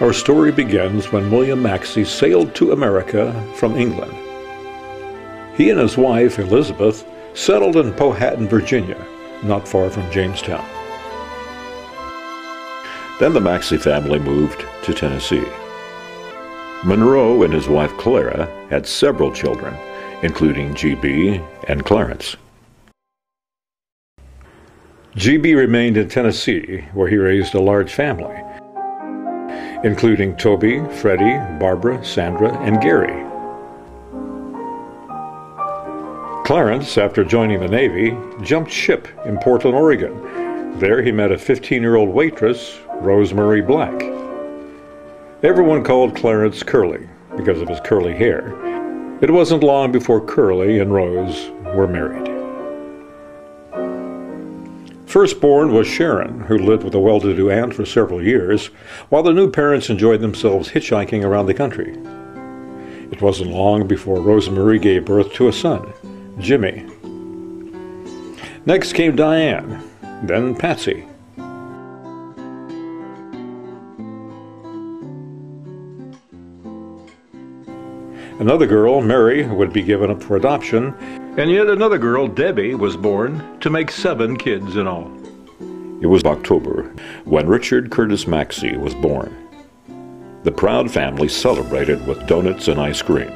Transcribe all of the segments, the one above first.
Our story begins when William Maxey sailed to America from England. He and his wife, Elizabeth, settled in Powhatan, Virginia, not far from Jamestown. Then the Maxey family moved to Tennessee. Monroe and his wife Clara had several children, including G.B. and Clarence. G.B. remained in Tennessee, where he raised a large family, including Toby, Freddie, Barbara, Sandra, and Gary. Clarence, after joining the Navy, jumped ship in Portland, Oregon. There he met a 15-year-old waitress, Rosemary Black. Everyone called Clarence Curly because of his curly hair. It wasn't long before Curly and Rose were married. Firstborn was Sharon, who lived with a well-to-do aunt for several years, while the new parents enjoyed themselves hitchhiking around the country. It wasn't long before Rosemary gave birth to a son, Jimmy. Next came Diane, then Patsy. Another girl, Mary, would be given up for adoption, and yet another girl, Debbie, was born to make 7 kids in all. It was October when Richard Curtis Maxey was born. The proud family celebrated with donuts and ice cream.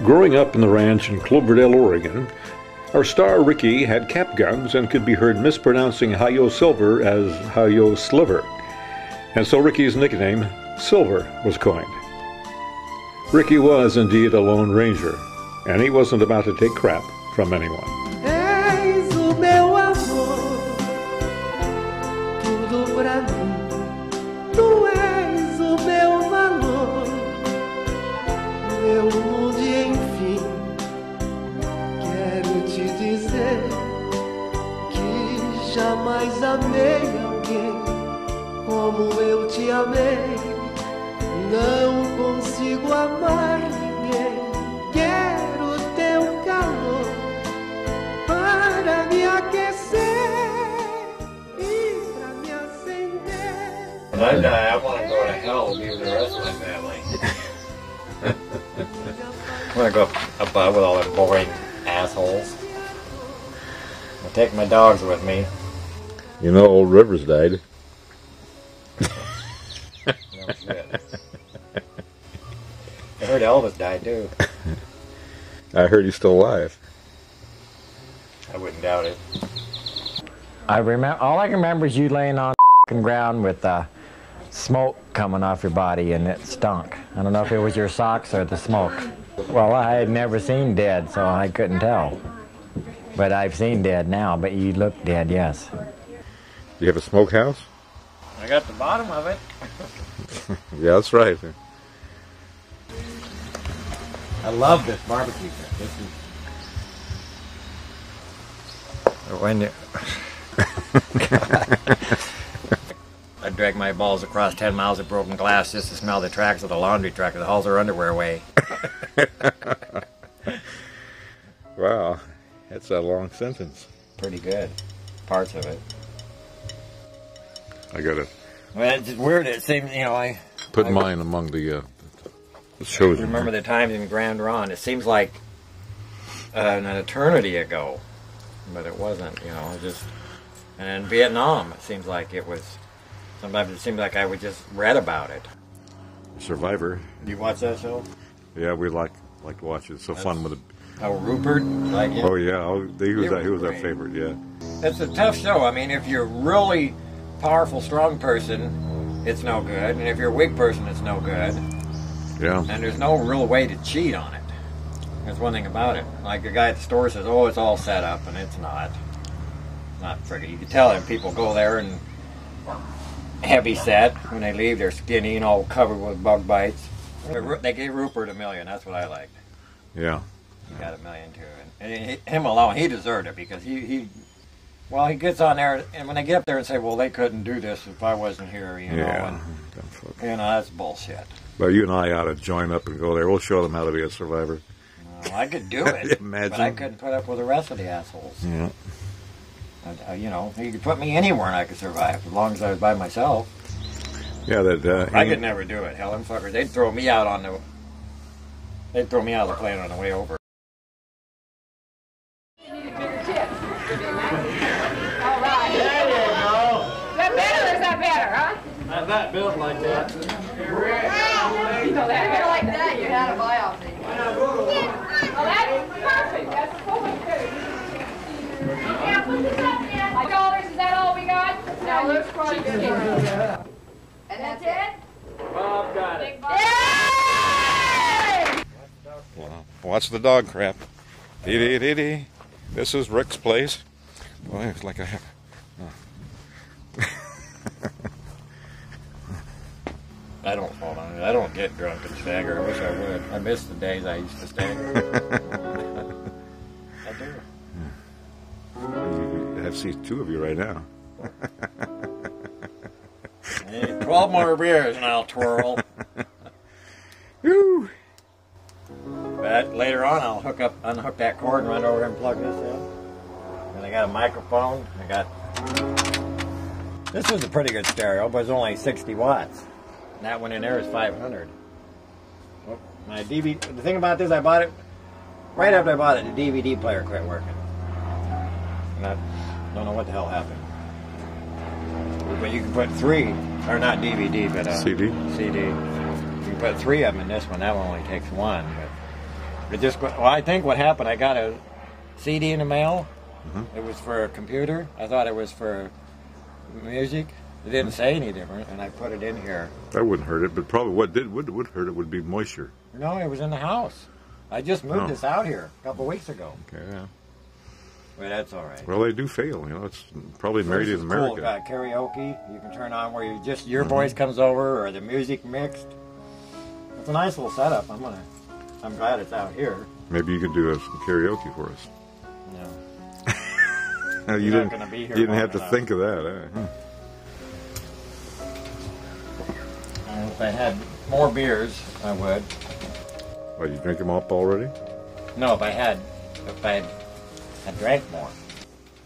Growing up in the ranch in Cloverdale, Oregon, our star Ricky had cap guns and could be heard mispronouncing Hi-Yo Silver as Hi-Yo Sliver, and so Ricky's nickname, Silver, was coined. Ricky was indeed a Lone Ranger, and he wasn't about to take crap from anyone. És o meu amor, tudo pra mim. Tu és o meu valor, meu mundo e enfim. Quero te dizer que jamais amei alguém como eu te amei. Não consigo amar ninguém. Quero teu calor para me aquecer e pra me acender. When I die, I want to go to hell and be with the rest of my family. I want to go up with all them boring assholes. I'll take my dogs with me. You know, old Rivers died. No shit. I heard Elvis died too. I heard he's still alive. I wouldn't doubt it. I remember. All I can remember is you laying on the ground with smoke coming off your body, and it stunk. I don't know if it was your socks or the smoke. Well, I had never seen dead, so I couldn't tell. But I've seen dead now. But you look dead, yes. Do you have a smokehouse? I got the bottom of it. Yeah, that's right. I love this barbecue pit. This is when you I drag my balls across 10 miles of broken glass just to smell the tracks of the laundry truck that hauls our underwear away. Wow, that's a long sentence. Pretty good. Parts of it. I gotta Well, it's just weird. It seems, you know, I put mine among the shows. remember the times in Grand Ron. It seems like an eternity ago, but it wasn't. You know, just and in Vietnam, it seems like it was. Sometimes it seemed like I would just read about it. Survivor. You watch that show? Yeah, we like to watch it. It's so fun with it. Oh, Rupert, like him? Oh yeah, he was our great. favorite. Yeah. It's a tough show. I mean, if you're a really powerful, strong person, it's no good, and if you're a weak person, it's no good. Yeah. And there's no real way to cheat on it. That's one thing about it. Like the guy at the store says, "Oh, it's all set up," and it's not. Not friggin'. You can tell them people go there and heavy set. When they leave, they're skinny and all covered with bug bites. They gave Rupert $1 million. That's what I liked. Yeah. He got $1 million too, and him alone, he deserved it because he gets on there, and when they get up there and say, "Well, they couldn't do this if I wasn't here," you know, Yeah. and, that's bullshit. But you and I ought to join up and go there. We'll show them how to be a survivor. Well, I could do it, Imagine. but I couldn't put up with the rest of the assholes. Yeah. You know, you could put me anywhere and I could survive as long as I was by myself. Yeah, that. I could never do it. Hell, them fuckers, they'd throw me out on the. They'd throw me out of the plane on the way over. All right. There you go. Is that better or is that better, huh? Not that built like that. You know that. If you're like that, you had a biopsy. Well, that's perfect. That's what we do. Yeah, put this up, man. My dollars, is that all we got? No, there's quite a bit. And that's it? Bob got it. Big Bob. Yay! Well, watch the dog crap. Dee-dee-dee-dee. This is Rick's place. Boy, it's like a... I don't fall on it. I don't get drunk and stagger. I wish I would. I miss the days I used to stagger. I do. I see two of you right now. Hey, 12 more beers and I'll twirl. Woo! But later on, I'll unhook that cord and run over and plug this in. And I got a microphone. This is a pretty good stereo, but it's only 60 watts. And that one in there is 500. Oh, my DVD. The thing about this, I bought it right after I bought it. The DVD player quit working. And I don't know what the hell happened. But you can put 3, or not DVD, but CD. CD. You can put 3 of them in this one. That one only takes 1. But it just. Well, I think what happened, I got a CD in the mail. It was for a computer. I thought it was for music. It didn't say any different, and I put it in here. That wouldn't hurt it, but probably what would hurt it would be moisture. No, it was in the house. I just moved this out here a couple weeks ago. Okay, yeah. But that's all right. Well, they do fail, you know. It's probably made in America. Cool. Got karaoke. You can turn on where you just your voice comes over, or the music mixed. It's a nice little setup. I'm glad it's out here. Maybe you could do some karaoke for us. No. You not gonna be here you didn't have enough. to think of that. And if I had more beers, I would. Well, you drink them up already? No, if I had drank more.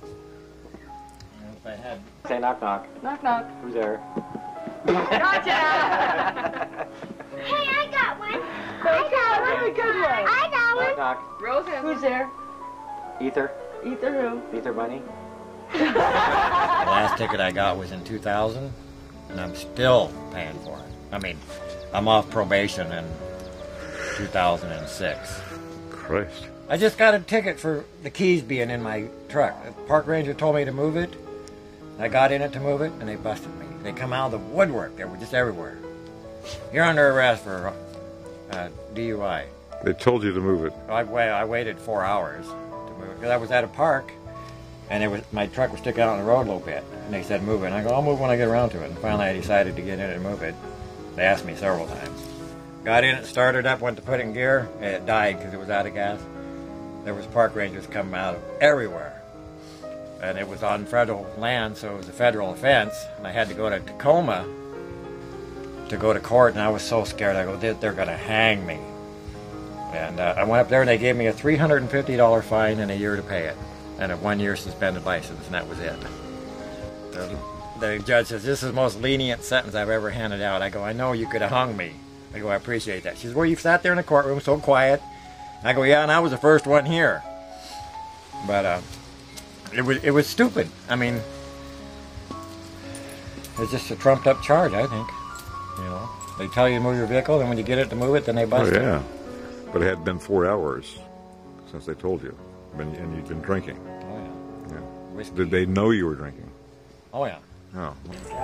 And if I had. Say knock knock. Knock, knock. Who's there? Gotcha! Hey, I got one. I got one. Really good one. I got Knock one. knock. Roseanne. Who's there? Ether. Ether who? Ether Bunny. The last ticket I got was in 2000, and I'm still paying for it. I mean, I'm off probation in 2006. Christ. I just got a ticket for the keys being in my truck. The park ranger told me to move it. I got in it to move it, and they busted me. They come out of the woodwork. They were just everywhere. You're under arrest for DUI. They told you to move it. I waited 4 hours to move it because I was at a park, and my truck was sticking out on the road a little bit. And they said move it. And I go, I'll move when I get around to it. And finally, I decided to get in it and move it. They asked me several times. Got in it, started up, went to put it in gear, and it died because it was out of gas. There was park rangers coming out of everywhere. And it was on federal land, so it was a federal offense. And I had to go to Tacoma to go to court, and I was so scared. I go, they're going to hang me. And I went up there, and they gave me a $350 fine and a year to pay it, and a 1-year suspended license, and that was it. The judge says, this is the most lenient sentence I've ever handed out. I go, I know you could have hung me. I go, I appreciate that. She says, well, you sat there in the courtroom so quiet. I go, yeah, and I was the first one here. But it was stupid. I mean, it's just a trumped up charge, I think. You know, they tell you to move your vehicle, and when you get it to move it, then they bust it. Oh, yeah. But it had been 4 hours since they told you, and you'd been drinking. Oh, yeah. Yeah. Did they know you were drinking? Oh, yeah. No.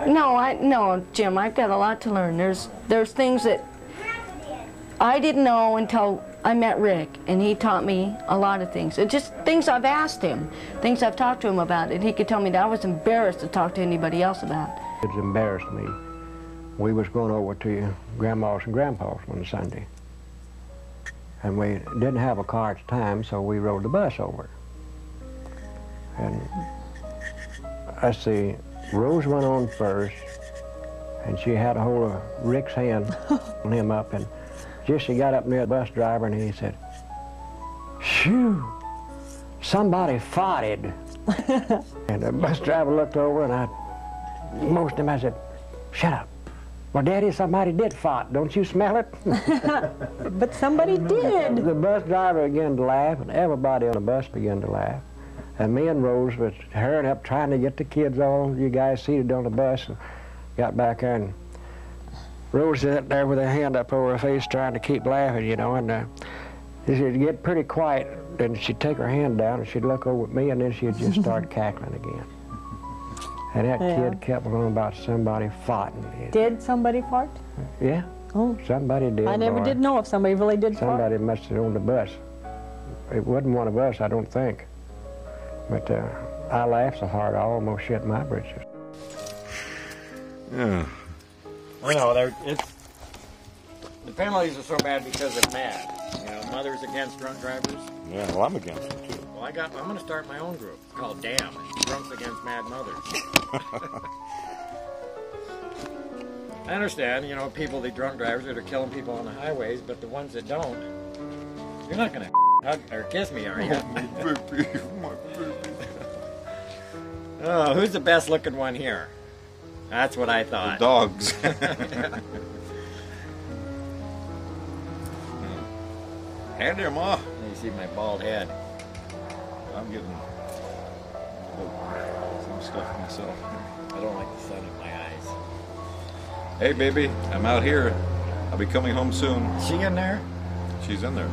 No, Jim, I've got a lot to learn. There's things that I didn't know until I met Rick, and he taught me a lot of things. It's just things I've asked him, things I've talked to him about, and he could tell me that I was embarrassed to talk to anybody else about. It embarrassed me. We was going over to Grandma's and Grandpa's one Sunday, and we didn't have a car at the time, so we rode the bus over. And I see Rose went on first, and she had a hold of Rick's hand, on him up, and just she got up near the bus driver, and he said, "Shoo, somebody farted." And the bus driver looked over, and I motioned him. I said, "Shut up." Well, Daddy, somebody did fart. Don't you smell it? But somebody did. The bus driver began to laugh, and everybody on the bus began to laugh. And me and Rose was hurrying up trying to get the kids, all you guys seated on the bus, and got back there, and Rose sat there with her hand up over her face trying to keep laughing, you know, and she'd get pretty quiet, and she'd take her hand down, and she'd look over at me, and then she'd just start cackling again. And that kid kept on about somebody farting. Did somebody fart? Yeah. Oh. Somebody did. I never did know if somebody really did fart. Somebody must have owned the bus. It wasn't one of us, I don't think. But I laughed so hard I almost shit my britches. Yeah. Well, no, the penalties are so bad because of MAD. You know, Mothers Against Drunk Drivers. Yeah, well, I'm against it too. Well, I'm going to start my own group. It's called DAM, Drunks Against Mad Mothers. I understand, you know, the drunk drivers that are killing people on the highways, but the ones that don't, you're not going to hug or kiss me, are you? Oh, who's the best looking one here? That's what I thought. The dogs. Hand here, Ma. You see my bald head. I'm getting some stuff myself. I don't like the sun in my eyes. Hey, baby, I'm out here. I'll be coming home soon. Is she in there? She's in there.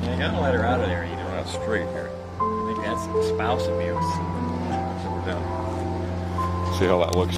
Yeah, you gotta let her out of there, you know. Not straight here. I think that's spouse abuse. So we're down. See how that looks.